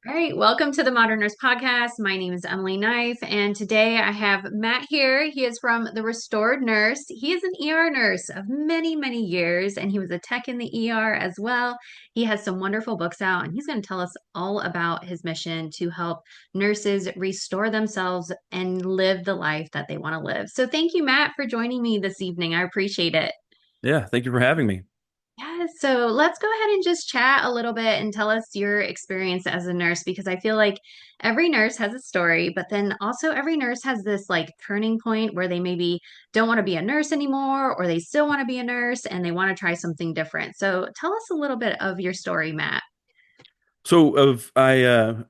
All right, welcome to the Modern Nurse Podcast. My name is Emily Knife, and today I have Matt here. He is from the Restored Nurse. He is an ER nurse of many, many years, and he was a tech in the ER as well. He has some wonderful books out, and he's going to tell us all about his mission to help nurses restore themselves and live the life that they want to live. So, thank you, Matt, for joining me this evening. I appreciate it. Yeah, thank you for having me. Yeah, so let's go ahead and just chat a little bit and tell us your experience as a nurse because I feel like every nurse has a story, but then also every nurse has this like turning point where they maybe don't want to be a nurse anymore or they still want to be a nurse and they want to try something different. So tell us a little bit of your story, Matt. I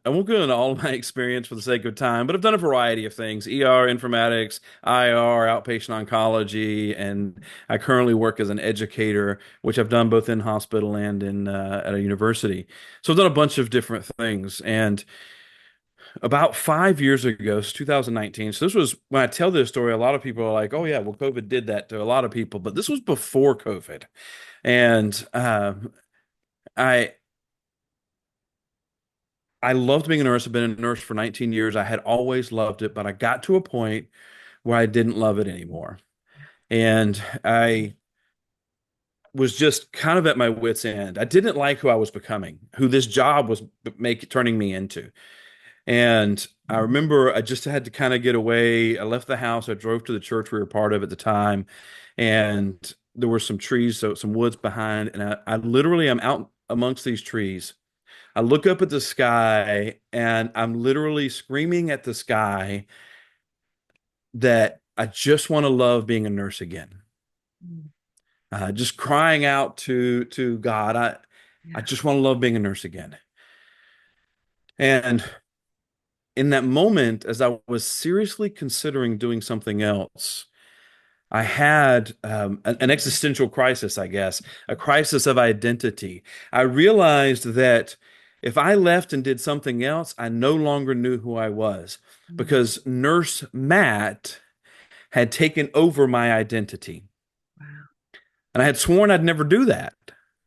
won't go into all of my experience for the sake of time, but I've done a variety of things: ER, informatics, IR, outpatient oncology, and I currently work as an educator, which I've done both in hospital and in at a university. So I've done a bunch of different things. And about 5 years ago, it's 2019. So this was when I tell this story, a lot of people are like, "Oh yeah, well, COVID did that to a lot of people," but this was before COVID, and I. I loved being a nurse. I've been a nurse for 19 years. I had always loved it, but I got to a point where I didn't love it anymore. And I was just kind of at my wit's end. I didn't like who I was becoming, who this job was turning me into. And I remember I just had to kind of get away. I left the house. I drove to the church we were part of at the time, and there were some trees, so some woods behind. And I literally am out amongst these trees. I look up at the sky and I'm literally screaming at the sky that I just want to love being a nurse again. Mm. Just crying out to God, I Yeah. just want to love being a nurse again. And in that moment, as I was seriously considering doing something else, I had an existential crisis, I guess, a crisis of identity. I realized that if I left and did something else, I no longer knew who I was Mm. because Nurse Matt had taken over my identity. Wow. And I had sworn I'd never do that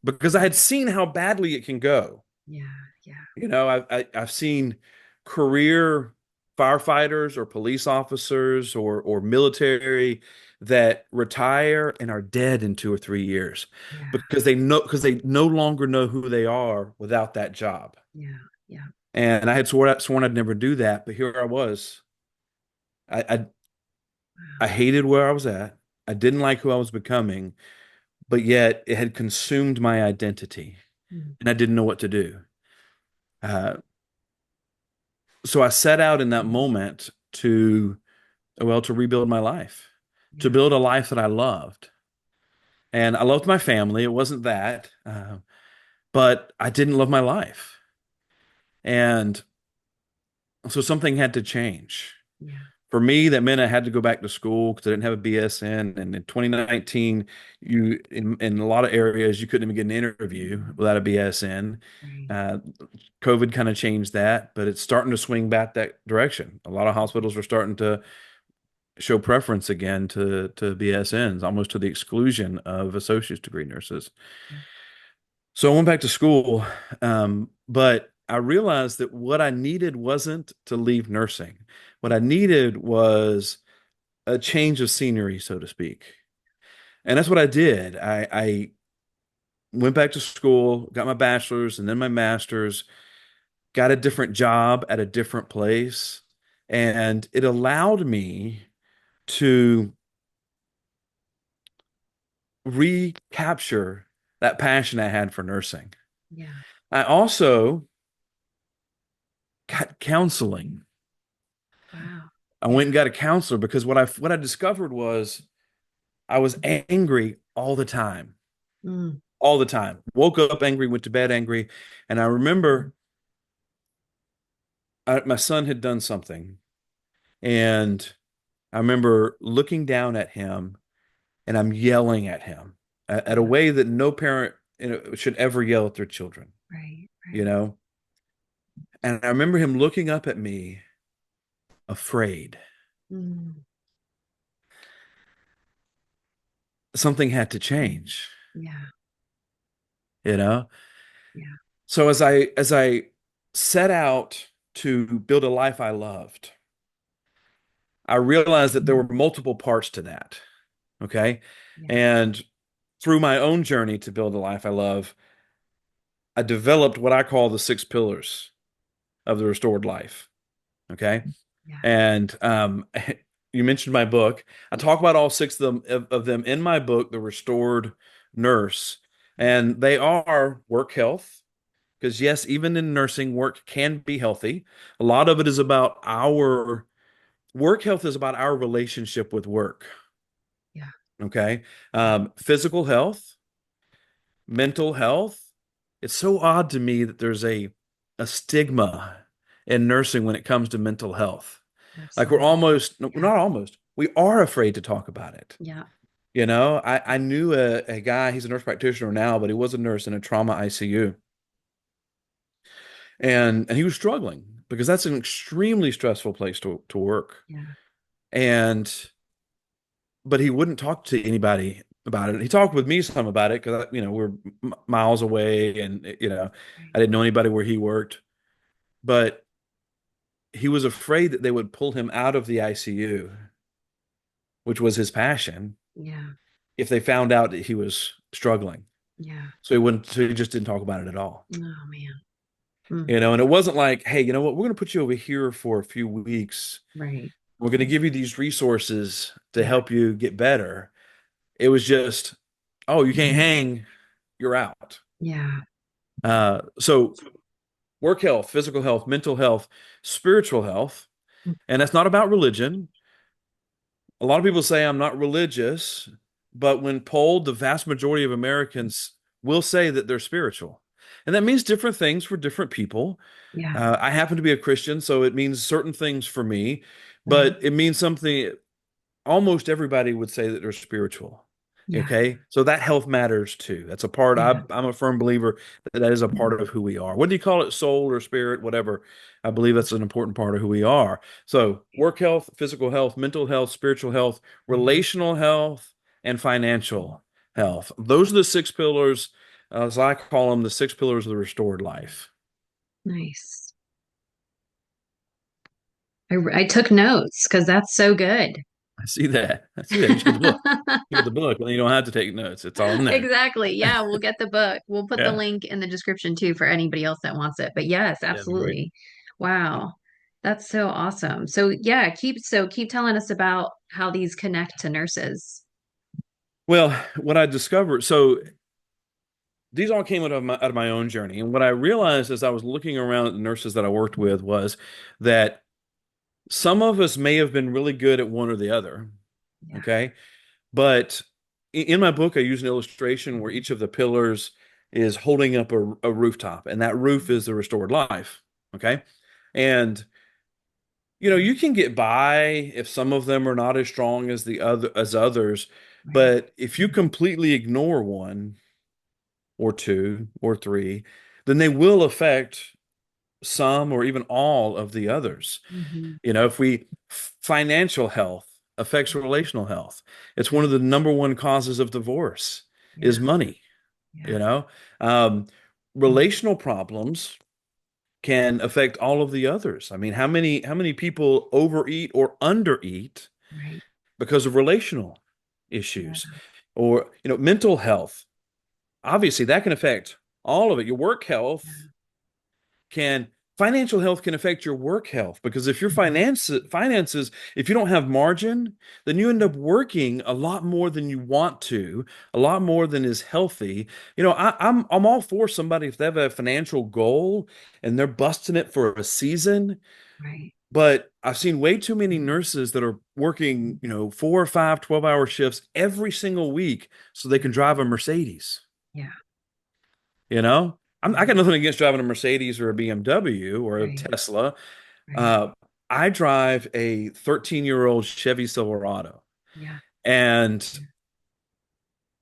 because I had seen how badly it can go. Yeah. Yeah. I've seen career firefighters or police officers or military that retire and are dead in 2 or 3 years Yeah. because they no longer know who they are without that job. Yeah. Yeah. And I had sworn I'd never do that, but here I was. I I Wow. hated where I was at. I didn't like who I was becoming, but yet it had consumed my identity, Mm. and I didn't know what to do. Uh, so I set out in that moment to rebuild my life, to Yeah. build a life that I loved. And I loved my family. It wasn't that, but I didn't love my life. And so something had to change. Yeah. For me, that meant I had to go back to school because I didn't have a BSN. And in 2019, in a lot of areas, you couldn't even get an interview without a BSN. Right. Uh, COVID kind of changed that, but it's starting to swing back that direction. A lot of hospitals are starting to show preference again to BSNs, almost to the exclusion of associate's degree nurses. Yeah. So I went back to school, but I realized that what I needed wasn't to leave nursing. What I needed was a change of scenery, so to speak. And that's what I did. I went back to school, got my bachelor's and then my master's, got a different job at a different place, and it allowed me to recapture that passion I had for nursing. Yeah. I also got counseling. Wow. I went Yeah. and got a counselor because what I discovered was I was angry all the time. Mm. All the time. Woke up angry, went to bed angry, and I remember my son had done something, and I remember looking down at him and I'm yelling at him at a Yeah. way that no parent, should ever yell at their children, Right. you Right. know? And I remember him looking up at me afraid. Mm. Something had to change, Yeah. you know? Yeah. So as I set out to build a life I loved, I realized that there were multiple parts to that. Okay. Yeah. And through my own journey to build a life I love, I developed what I call the six pillars of the restored life. Okay. Yeah. And you mentioned my book. I talk about all six of them in my book, The Restored Nurse. And they are work health, because yes, even in nursing, work can be healthy. A lot of it is about our work health is about our relationship with work. Yeah. Okay. Physical health, mental health. It's so odd to me that there's a stigma in nursing when it comes to mental health. Like we're Absolutely. almost, no, Yeah. not almost, we are afraid to talk about it. Yeah. I knew a guy, he's a nurse practitioner now, but he was a nurse in a trauma ICU. And he was struggling because that's an extremely stressful place to work. Yeah. And but he wouldn't talk to anybody about it. He talked with me some about it because we're miles away, and Right. I didn't know anybody where he worked. But he was afraid that they would pull him out of the ICU, which was his passion, Yeah. if they found out that he was struggling. Yeah. So he just didn't talk about it at all. Oh man. Mm. And it wasn't like, hey, you know what, we're going to put you over here for a few weeks. Right. We're going to give you these resources to Yeah. help you get better. It was just, oh, you can't hang, you're out. Yeah. So work health, physical health, mental health, spiritual health, Mm. and that's not about religion. A lot of people say I'm not religious, but when polled, the vast majority of Americans will say that they're spiritual. And that means different things for different people. Yeah. I happen to be a Christian, so it means certain things for me, Right. but it means something. Almost everybody would say that they're spiritual. Yeah. Okay. So that health matters too. That's a part, Yeah. I'm a firm believer that that is a part of who we are. What do you call it? Soul or spirit, whatever. I believe that's an important part of who we are. So work health, physical health, mental health, spiritual health, Mhm. relational health, and financial health. Those are the six pillars, as I call them, the six pillars of the restored life. Nice. I took notes because that's so good. I see that. I see that. You should get the book. You get the book, and then you don't have to take notes. It's all in there. Exactly. Yeah, we'll get the book. We'll put the Yeah. link in the description too for anybody else that wants it. But yes, Yeah, that'd be great. absolutely. Wow. That's so awesome. So yeah, keep telling us about how these connect to nurses. Well, what I discovered, so these all came out of my own journey. And what I realized as I was looking around at the nurses that I worked with was that some of us may have been really good at one or the other. Yeah. Okay. But in my book, I use an illustration where each of the pillars is holding up a rooftop, and that roof is the restored life. Okay. And you can get by if some of them are not as strong as the other as others, Right. but if you completely ignore one or two or three, then they will affect some or even all of the others. Hmm. If we financial health affects relational health. It's one Yeah. of the number one causes of divorce is Yeah. money, you Yeah. know. Um, Relational problems can affect all of the others. I mean, how many people overeat or undereat Right. because of relational Yeah. issues? Or, mental health. Obviously, that can affect all of it. Your work health Yeah. can financial health can affect your work health, because if your Mhm. finances, if you don't have margin, then you end up working a lot more than you want to, a lot more than is healthy. I'm all for somebody if they have a financial goal and they're busting it for a season, Right. but I've seen way too many nurses that are working, 4 or 5 12-hour shifts every single week so they can drive a Mercedes. Yeah. I got Right. nothing against driving a Mercedes or a BMW or a Right. Tesla. Right. Uh, I drive a 13-year-old Chevy Silverado, Yeah. and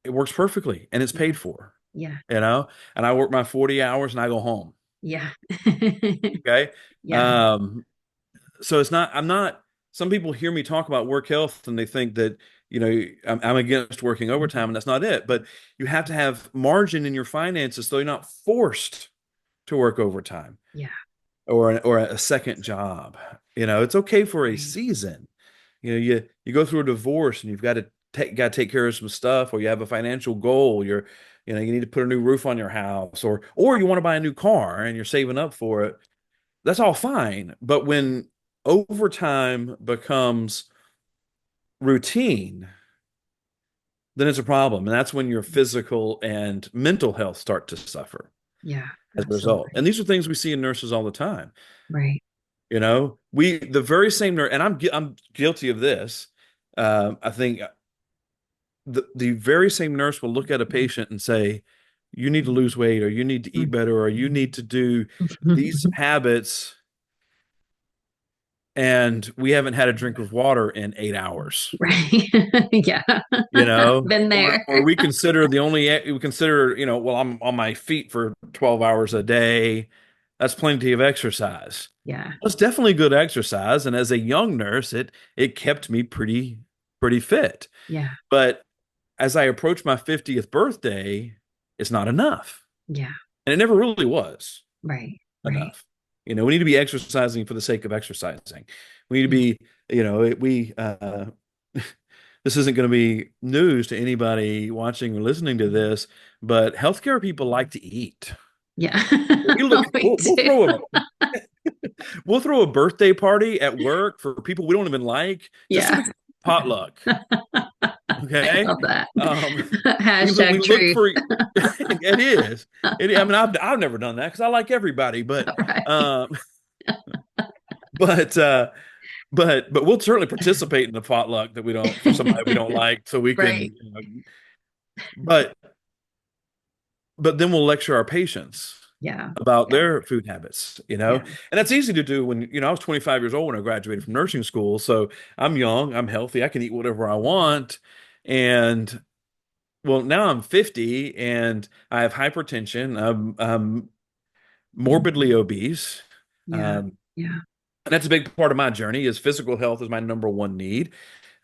it works perfectly, and it's Yeah. paid for, Yeah. you know, and I work my 40 hours and I go home. Yeah. Okay. Yeah. Um, so I'm not, some people hear me talk about work health and they think that, I'm against working overtime, and that's not it. But you have to have margin in your finances so you're not forced to work overtime. Yeah. or a second job. It's okay for a Right. season. You go through a divorce and you've got to take care of some stuff, or you have a financial goal. You need to put a new roof on your house, or you want to buy a new car and you're saving up for it. That's all fine. But when overtime becomes routine, then it's a problem. And that's when your physical and mental health start to suffer Yeah, as a result. And absolutely. these are things we see in nurses all the time. Right. The very same nurse, and I'm guilty of this. I think the very same nurse will look at a patient and say, "You need to lose weight, or you need to eat better, or you need to do these habits." And we haven't had a drink of water in 8 hours. Right. Yeah. Been Or there. or we consider, well, I'm on my feet for 12 hours a day. That's plenty of exercise. Yeah. It's definitely good exercise, and as a young nurse, it kept me pretty fit. Yeah. But as I approach my 50th birthday, it's not enough. Yeah. And it never really was Right. Right. enough. We need to be exercising for the sake of exercising. We need to Yeah. be, this isn't going to be news to anybody watching or listening to this, but healthcare people like to eat. Yeah. We look, We we'll, we'll do. throw a we'll throw a birthday party at work for people we don't even like, just so Yeah. we can potluck. I Okay. love that. Um, we Hashtag look truth. for it is. I mean, I've never done that because I like everybody, Right. um, but uh, but we'll certainly participate in the potluck that we don't for somebody we don't like, so we Right. can. But but then we'll lecture our patients Yeah. about Yeah. their food habits, Yeah. and that's easy to do when I was 25 years old when I graduated from nursing school, so I'm young, I'm healthy, I can eat whatever I want, and well, now I'm 50 and I have hypertension. I'm morbidly obese. Yeah. Um, Yeah. and that's a big part of my journey. Is physical health is my number one need.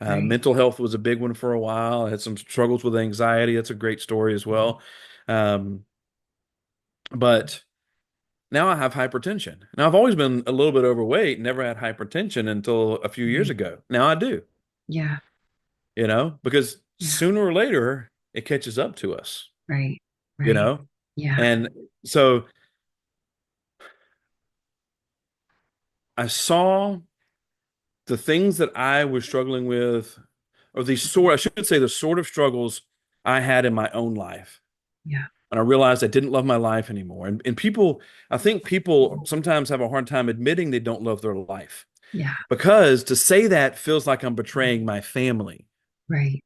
Right. Mental health was a big one for a while. I had some struggles with anxiety. That's a great story as well. Um, but now I have hypertension. Now I've always been a little bit overweight, never had hypertension until a few years Right. ago. Now I do, Yeah. because Yeah. sooner or later it catches up to us, Right. you Right. know? Yeah. And so I saw the things that I was struggling with, or I should say, the sort of struggles I had in my own life. Yeah. And I realized I didn't love my life anymore. And I think people sometimes have a hard time admitting they don't love their life Yeah. because to say that feels like I'm betraying my family. Right.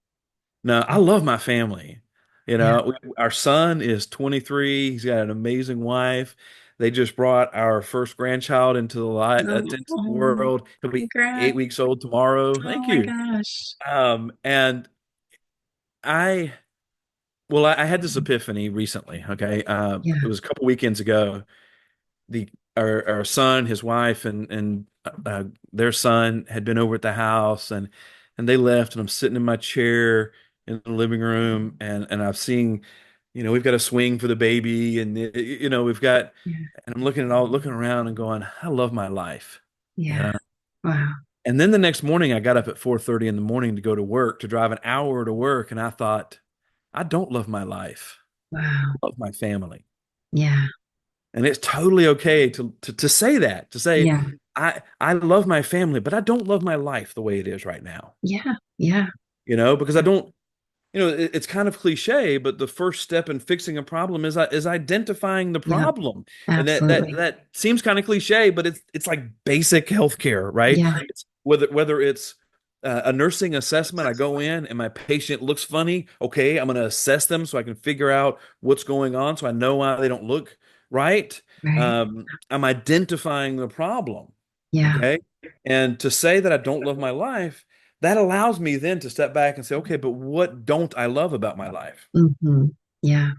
No, I love my family. Yeah. Our son is 23. He's got an amazing wife. They just brought our first grandchild into the light, into the Oh, world. He'll be congrats. 8 weeks old tomorrow. Oh Thank my you. gosh. And I, well, I had this epiphany recently. Okay, Yeah. it was a couple weekends ago. The our son, his wife, and their son had been over at the house, and they left, and I'm sitting in my chair in the living room, and I've seen, we've got a swing for the baby, and we've got, Yeah. and I'm looking around and going, I love my life, you Yeah. know. Wow. And then the next morning, I got up at 4:30 in the morning to go to work, to drive an hour to work, and I thought, I don't love my life. Wow. I love my family. Yeah. And it's totally okay to say that, to say, Yeah. I love my family, but I don't love my life the way it is right now. Yeah. Yeah. Because I don't, it's kind of cliche, but the first step in fixing a problem is identifying the Yep. problem. And Absolutely. that seems kind of cliche, but it's like basic healthcare, right? Yeah. It's whether it's a nursing assessment, I go in and my patient looks funny. Okay, I'm going to assess them so I can figure out what's going on, so I know why they don't look right. Right. I'm identifying the problem. Yeah. Okay, and to say that I don't love my life, that allows me then to step back and say, okay, but what don't I love about my life? Hmm. Yeah.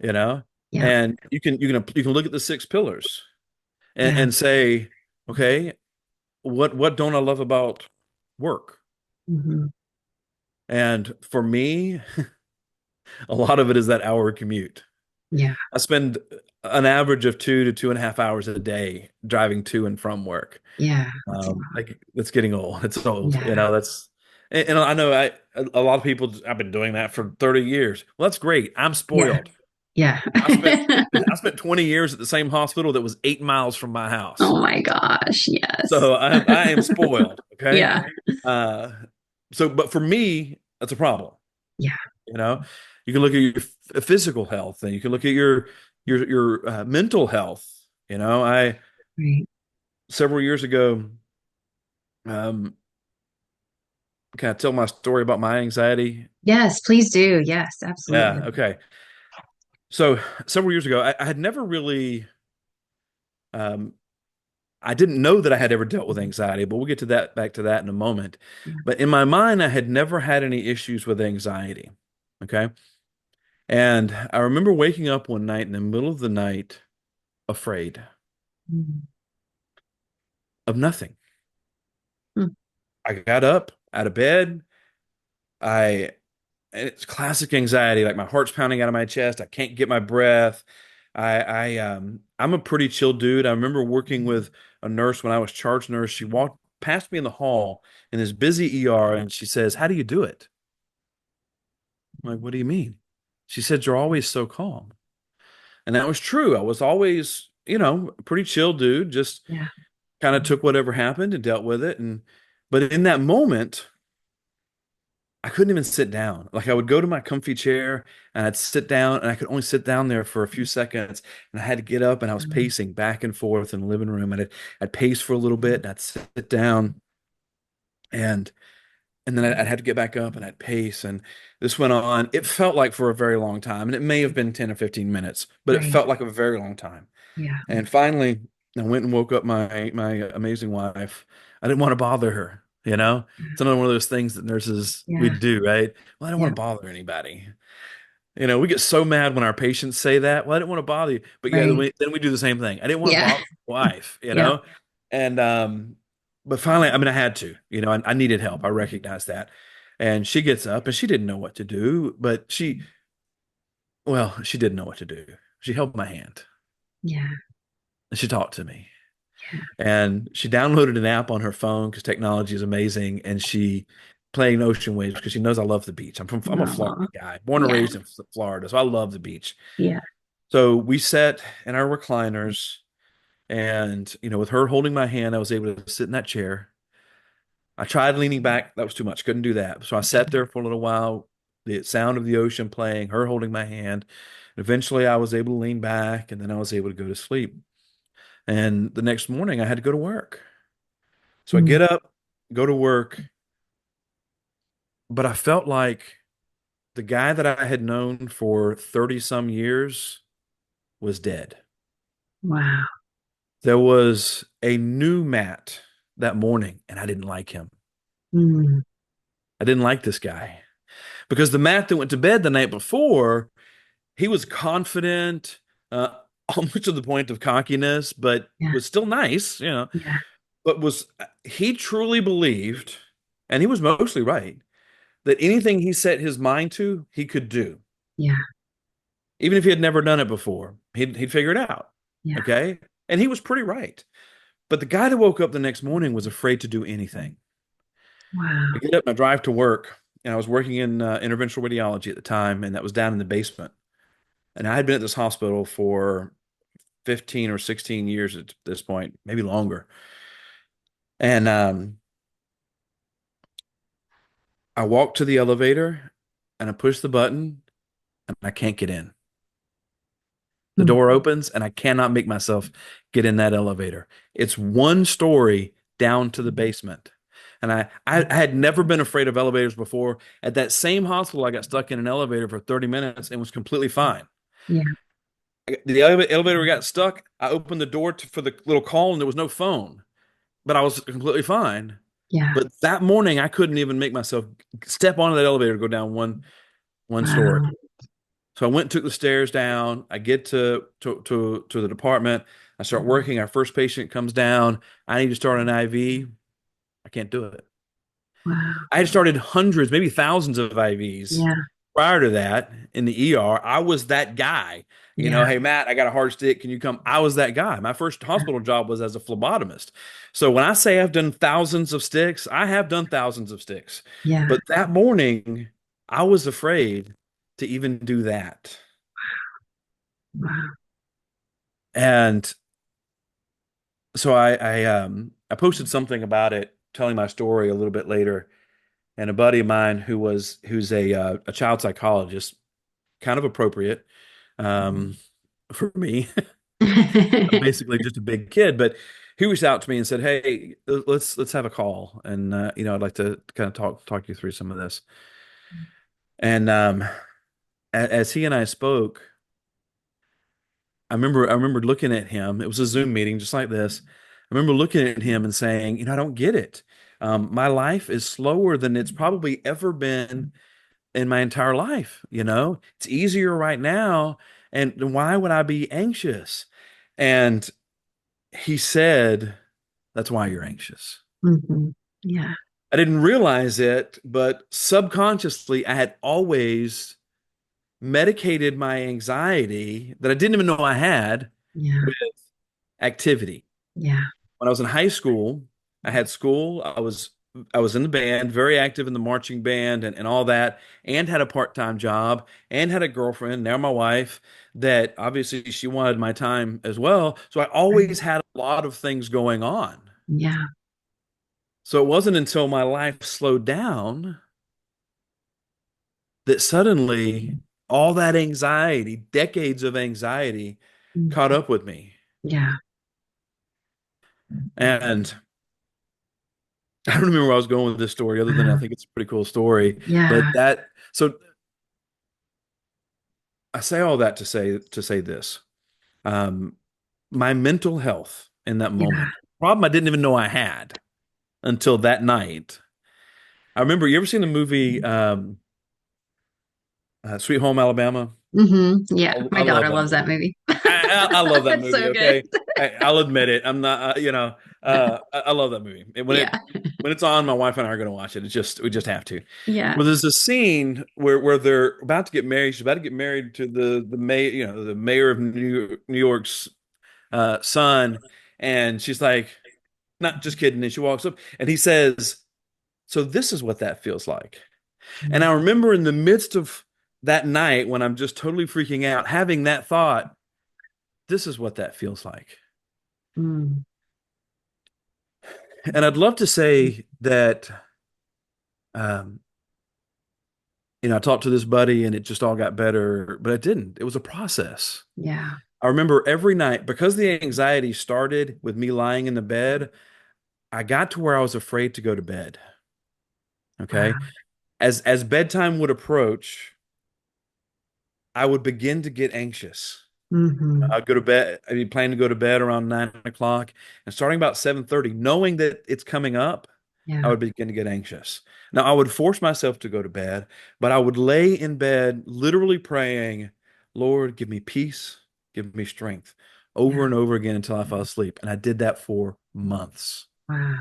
You know, Yep. and you can look at the six pillars and, Yeah. and say, okay, what don't I love about work? Hmm. And for me, a lot of it is that hour commute. Yeah. I spend an average of 2 to 2.5 hours a day driving to and from work. Yeah. That's a lot. Like it's getting old. It's old. Yeah. That's and I know a lot of people I've been doing that for 30 years. Well, that's great. I'm Yeah. spoiled. Yeah. I spent I spent 20 years at the same hospital that was 8 miles from my house. Oh my gosh. Yes. So I am spoiled. Okay. Yeah. Uh, but for me, that's a problem. Yeah. You know, you can look at your physical health and you can look at your mental health. I Right. several years ago, um, can I tell my story about my anxiety? Yes, please do. Yes, Yeah. absolutely. Okay. So several years ago, I had never really, um, I didn't know that I had ever dealt with anxiety, but we'll get to that back to that in a moment. Yeah. But in my mind, I had never had any issues with anxiety. Okay. And I remember waking up one night in the middle of the night, afraid Mm. of nothing. Mm. I got up out of bed. I and it's classic anxiety, like my heart's pounding out of my chest. I can't get my breath. I'm a pretty chill dude. I remember working with a nurse when I was charge nurse. She walked past me in the hall in this busy ER and she says, "How do you do it?" I'm like, "What do you mean?" She said, "You're always so calm." And that was true. I was always, a pretty chill dude, just Yeah. kind of took whatever happened and dealt with it. But in that moment, I couldn't even sit down. Like I would go to my comfy chair and I'd sit down and I could only sit down there for a few seconds and I had to get up and I was Mm. pacing back and forth in the living room and I'd pace for a little bit and I'd sit down and then I'd had to get back up and I'd pace and this went on. It felt like for a very long time and it may have been 10 or 15 minutes, but it Right. felt like a very long time. Yeah. And finally, I went and woke up my amazing wife. I didn't want to bother her, you know? It's another one of those things that nurses we Yeah. do, right? Well, I don't want Yeah. to bother anybody. We get so mad when our patients say that. Well, I didn't want to bother you. But yeah, then Right. we do the same thing. I didn't want to Yeah. bother my wife, you Yeah. know? And but finally, I mean, I had to, I needed help. I recognized that. And she gets up and she didn't know what to do, but she didn't know what to do. She held my hand Yeah. and she talked to me. And she downloaded an app on her phone because technology is amazing. And she playing ocean waves because she knows I love the beach. I'm a Florida Oh, guy, born and yeah. raised in Florida, so I love the beach. Yeah. So we sat in our recliners, and with her holding my hand, I was able to sit in that chair. I tried leaning back, that was too much, couldn't do that. So I sat there for a little while, the sound of the ocean playing, her holding my hand. Eventually, I was able to lean back, and then I was able to go to sleep. And the next morning, I had to go to work. So I Mm. get up, go to work, but I felt like the guy that I had known for 30 some years was dead. Wow. There was a new Matt that morning, and I didn't like him. Mm. I didn't like this guy because the Matt that went to bed the night before, he was confident, almost to the point of cockiness, but Yeah. was still nice, Yeah. but he truly believed, and he was mostly right, that anything he set his mind to, he could do. Yeah. Even if he had never done it before, he'd figure it out. Yeah. Okay. And he was pretty right. But the guy that woke up the next morning was afraid to do anything. I Wow. get up and I drive to work, and I was working in interventional radiology at the time, and that was down in the basement. And I had been at this hospital for 15 or 16 years at this point, maybe longer. And I walk to the elevator and I push the button and I can't get in. The Mm. door opens and I cannot make myself get in that elevator. It's one story down to the basement. And I had never been afraid of elevators before. At that same hospital, I got stuck in an elevator for 30 minutes and was completely fine. Yeah. The elevator got stuck. I opened the door for the little call and there was no phone, but I was completely fine. Yeah. But that morning, I couldn't even make myself step onto that elevator to go down one story. Wow. So I went and took the stairs down. I get to the department. I start working. Our first patient comes down. I need to start an IV. I can't do it. Wow. I had started hundreds, maybe thousands of IVs, Yeah. prior to that in the ER, I was that guy. Yeah. Hey Matt, I got a hard stick. Can you come? I was that guy. My first hospital job was as a phlebotomist. So when I say I've done thousands of sticks, I have done thousands of sticks. Yeah. But that morning, I was afraid to even do that. Wow. And so I posted something about it, telling my story a little bit later. And a buddy of mine who's a child psychologist, kind of appropriate for me. I'm basically just a big kid, but he reached out to me and said, "Hey, let's have a call, and I'd like to kind of talk you through some of this." And as he and I spoke, I remember looking at him. It was a Zoom meeting, just like this. I remember looking at him and saying, "I don't get it. My life is slower than it's probably ever been in my entire life. It's easier right now, and why would I be anxious?" And he said, "That's why you're anxious." Hmm. Yeah. I didn't realize it, but subconsciously, I had always medicated my anxiety that I didn't even know I had Yeah. with activity. Yeah. When I was in high school, I had school. I was in the band, very active in the marching band and all that, and had a part-time job and had a girlfriend, now my wife, that obviously she wanted my time as well. So I Right. always had a lot of things going on. Yeah. So it wasn't until my life slowed down that suddenly all that anxiety, decades of anxiety, caught Mhm. up with me. Yeah. And I don't remember where I was going with this story, other than I Wow. think it's a pretty cool story. Yeah. But so I say all that to say this. Um, my mental health in that Yeah. moment, problem I didn't even know I had until that night. I remember, you ever seen the movie Sweet Home Alabama? Yeah. I My love daughter that loves that movie. movie. I love that It's movie. so good. Okay, I'll admit it. I'm not. I love that movie. And Yeah. when it's on, my wife and I are going to watch it. It's just we just have to. Yeah. Well, there's a scene where they're about to get married. She's about to get married to the mayor of New York's son, and she's like, "Not just kidding." And she walks up, and he says, "So this is what that feels like." And I remember in the midst of that night when I'm just totally freaking out, having that thought, this is what that feels like. Mm. And I'd love to say that, um, I talked to this buddy and it just all got better, but it didn't. It was a process. Yeah. I remember every night, because the anxiety started with me lying in the bed, I got to where I was afraid to go to bed. Okay. Wow. As bedtime would approach, I would begin to get anxious. Hmm. I'd go to bed. I'd be planning to go to bed around 9 o'clock, and starting about 7:30, knowing that it's coming up, I Yeah. would begin to get anxious. Now, I would force myself to go to bed, but I would lay in bed, literally praying, "Lord, give me peace, give me strength," over Yeah. and over again until I fell asleep. And I did that for months. Wow.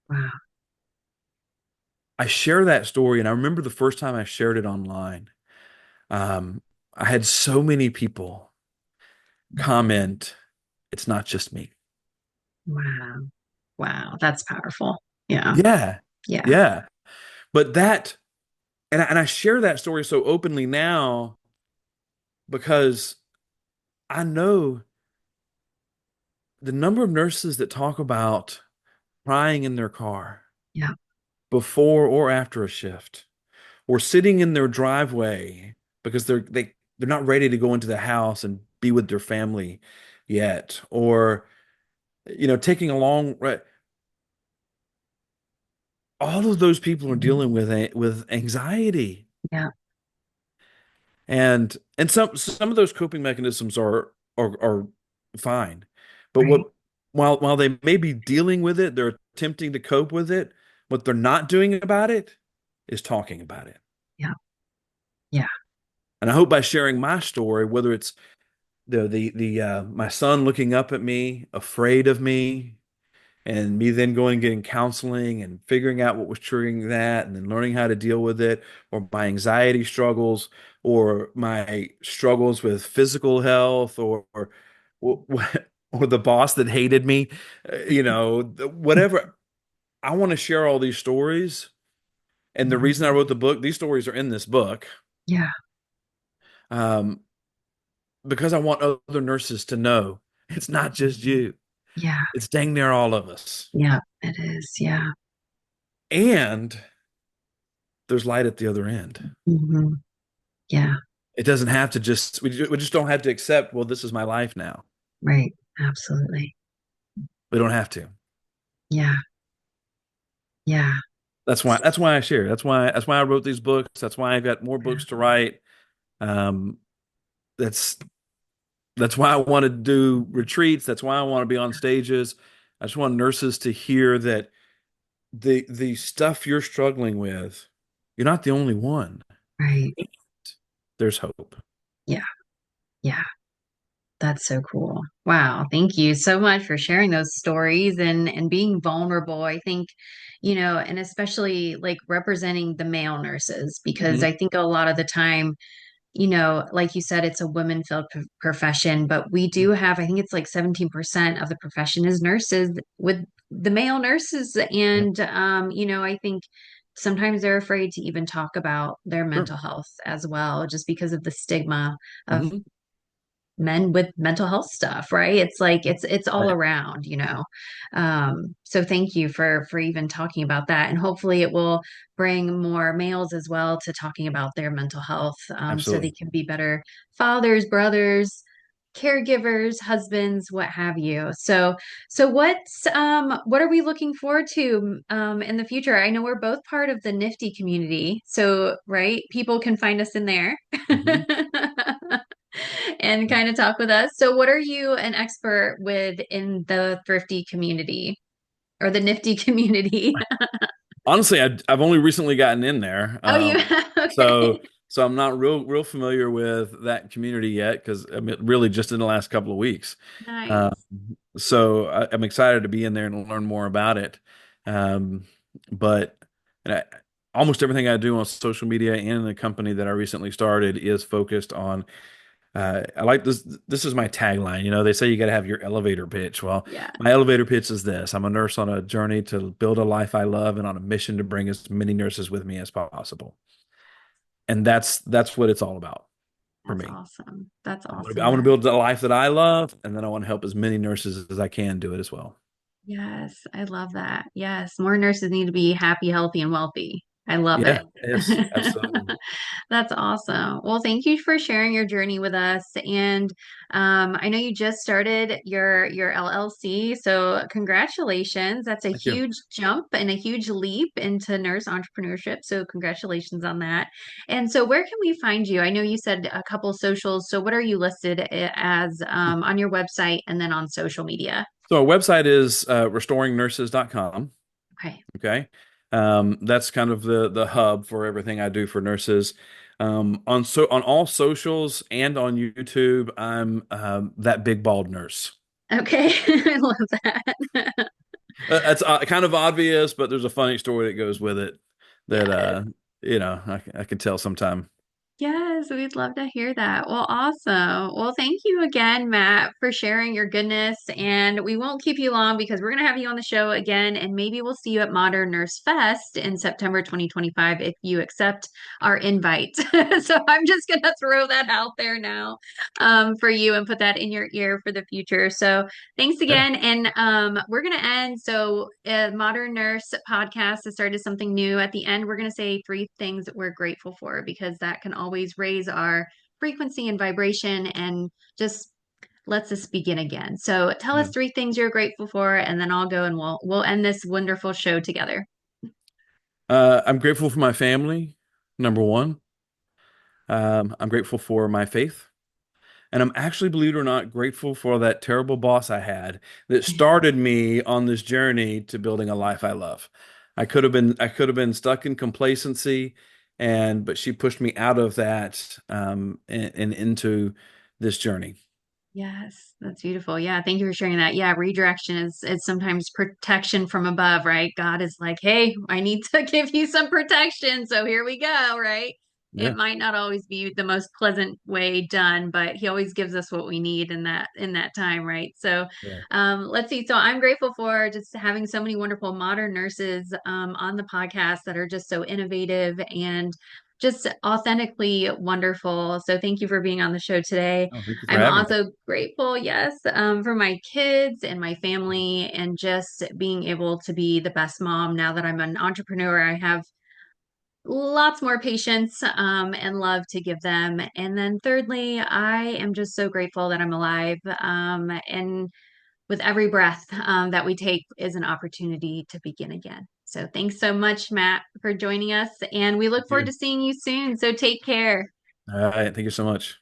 Wow. I share that story, and I remember the first time I shared it online. Um, I had so many people comment, "It's not just me." Wow. Wow. That's powerful. Yeah. Yeah, Yeah. yeah. But and I share that story so openly now because I know the number of nurses that talk about crying in their car Yeah. before or after a shift, or sitting in their driveway because they're not ready to go into the house and be with their family yet, or taking a long right. All of those people are dealing with anxiety. Yeah. And some of those coping mechanisms are fine. But Right. while they may be dealing with it, they're attempting to cope with it. What they're not doing about it is talking about it. Yeah. Yeah. And I hope by sharing my story, whether it's the my son looking up at me, afraid of me, and me then going and getting counseling and figuring out what was triggering that and then learning how to deal with it, or my anxiety struggles, or my struggles with physical health, or, or the boss that hated me, whatever. I want to share all these stories. And the reason I wrote the book, these stories are in this book, Yeah. um, because I want other nurses to know it's not just you. Yeah. It's dang near all of us. Yeah. It is. Yeah. And there's light at the other end. Hmm. Yeah. It doesn't have to we just don't have to accept, well, this is my life now. Right. Absolutely. We don't have to. Yeah. Yeah. That's why I share. That's why I wrote these books. That's why I've got more books to write. Um, that's that's why I want to do retreats. That's why I want to be on stages. I just want nurses to hear that the stuff you're struggling with, you're not the only one. Right. There's hope. Yeah. Yeah. That's so cool. Wow. Thank you so much for sharing those stories and being vulnerable. I think, and especially like representing the male nurses, because Hmm. I think a lot of the time, like you said, it's a women-filled profession, but we do have, I think it's like 17% of the profession is nurses with the male nurses. Yeah. And, I think sometimes they're afraid to even talk about their Sure. mental health as well, just because of the stigma of Hmm. men with mental health stuff, right? It's like it's all Right. around, so thank you for even talking about that, and hopefully it will bring more males as well to talking about their mental health, so they Absolutely. can be better fathers, brothers, caregivers, husbands, what have you. So what are we looking forward to in the future? I know we're both part of the Nifty community, so right, people can find us in there. Hmm. And kind of talk with us. So, what are you an expert with in the thrifty community or the nifty community? Honestly, I've only recently gotten in there, Oh, you so okay. so I'm not real familiar with that community yet because I mean, really just in the last couple of weeks. Uh, Nice. so I'm excited to be in there and learn more about it. Um, but and almost everything I do on social media and in the company that I recently started is focused on. I like this. This is my tagline. They say you got to have your elevator pitch. Well, Yeah, my elevator pitch is this: I'm a nurse on a journey to build a life I love and on a mission to bring as many nurses with me as possible. And that's what it's all about for that's me. awesome. That's I awesome, want to Matt. build a life that I love, and then I want to help as many nurses as I can do it as well. Yes, I love that. Yes, more nurses need to be happy, healthy, and wealthy. I love Yeah, it. yes, absolutely. That's awesome. Well, thank you for sharing your journey with us. And I know you just started your LLC, so congratulations. That's a Thank you. huge jump and a huge leap into nurse entrepreneurship. So congratulations on that. And so, where can we find you? I know you said a couple socials. So, what are you listed as on your website and then on social media? So our website is restoringnurses.com. Okay. Okay. That's kind of the hub for everything I do for nurses. On all socials and on YouTube, I'm that big bald nurse. Okay. I love that. That's kind of obvious, but there's a funny story that goes with it that Yeah. I can tell sometime. Yes, we'd love to hear that. Well, awesome. Well, thank you again, Matt, for sharing your goodness. And we won't keep you long because we're going to have you on the show again. And maybe we'll see you at Modern Nurse Fest in September 2025 if you accept our invite. So I'm just going to throw that out there now for you and put that in your ear for the future. So thanks Yeah. again. And we're going to end. So, Modern Nurse podcast has started something new. At the end, we're going to say three things that we're grateful for because that can always raise our frequency and vibration and just lets us begin again. So, tell us Yeah. three things you're grateful for, and then I'll go and we'll end this wonderful show together. I'm grateful for my family, number one. I'm grateful for my faith. And I'm actually, believe it or not, grateful for that terrible boss I had that started me on this journey to building a life I love. I could have been stuck in complacency, but she pushed me out of that and into this journey. Yes, that's beautiful. Yeah, thank you for sharing that. Yeah, redirection is sometimes protection from above, right? God is like, "Hey, I need to give you some protection, so here we go," right? It Yeah. might not always be the most pleasant way done, but he always gives us what we need in that time, right? So, Yeah. let's see. So I'm grateful for just having so many wonderful modern nurses on the podcast that are just so innovative and just authentically wonderful. So thank you for being on the show today. Oh, thank you for I'm having me. also grateful, yes, for my kids and my family and just being able to be the best mom now that I'm an entrepreneur. I have lots more patience and love to give them. And then thirdly, I am just so grateful that I'm alive. And with every breath that we take is an opportunity to begin again. So thanks so much, Matt, for joining us. And we look Thank forward you. to seeing you soon. So take care. All right. Thank you so much.